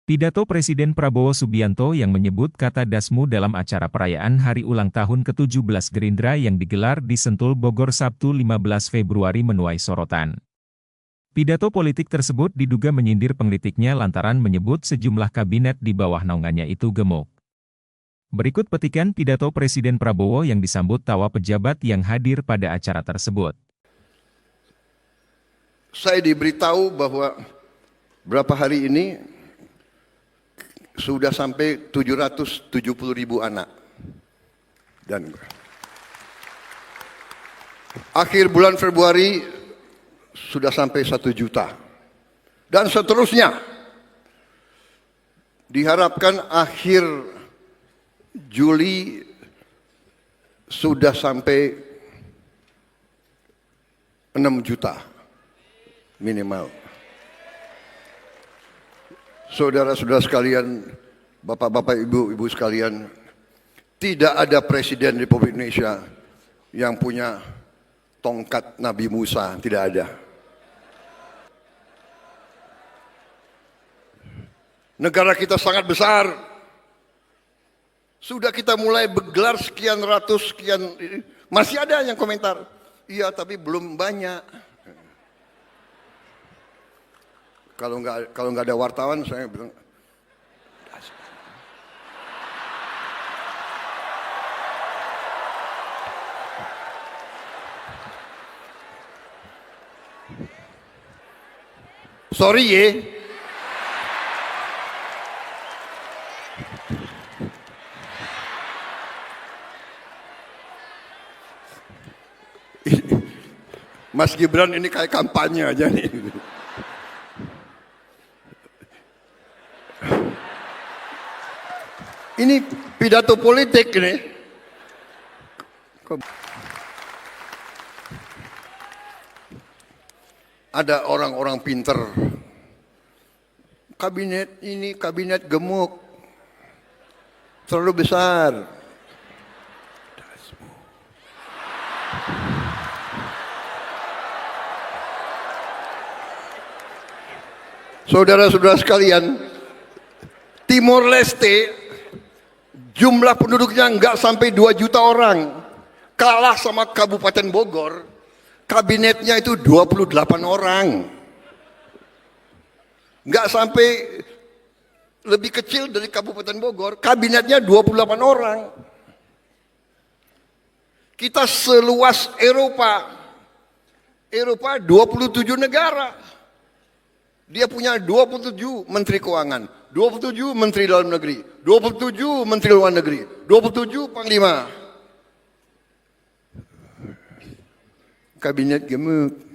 Pidato Presiden Prabowo Subianto yang menyebut kata dasmu dalam acara perayaan hari ulang tahun ke-17 Gerindra yang digelar di Sentul Bogor Sabtu 15 Februari menuai sorotan. Pidato politik tersebut diduga menyindir pengkritiknya lantaran menyebut sejumlah kabinet di bawah naungannya itu gemuk. Berikut petikan pidato Presiden Prabowo yang disambut tawa pejabat yang hadir pada acara tersebut. Saya diberitahu bahwa berapa hari ini sudah sampai 770.000 anak. Dan akhir bulan Februari sudah sampai 1 juta. Dan seterusnya. Diharapkan akhir Juli sudah sampai 6 juta minimal. Saudara-saudara sekalian, bapak-bapak, ibu-ibu sekalian, tidak ada presiden Republik Indonesia yang punya tongkat Nabi Musa, tidak ada. Negara kita sangat besar. Sudah kita mulai bergelar sekian ratus, sekian, masih ada yang komentar, iya tapi belum banyak. Kalau nggak ada wartawan, saya bilang, sorry ya. Mas Gibran ini kayak kampanye aja nih. Ini pidato politik nih. Ada orang-orang pinter. Kabinet ini kabinet gemuk. Terlalu besar. Saudara-saudara sekalian, Timor Leste jumlah penduduknya nggak sampai 2 juta orang, kalah sama Kabupaten Bogor, kabinetnya itu 28 orang, nggak sampai, lebih kecil dari Kabupaten Bogor, kabinetnya 28 orang. Kita seluas Eropa 27 negara. Dia punya 27 menteri keuangan, 27 menteri dalam negeri, 27 menteri luar negeri, 27 panglima. Kabinet gemuk.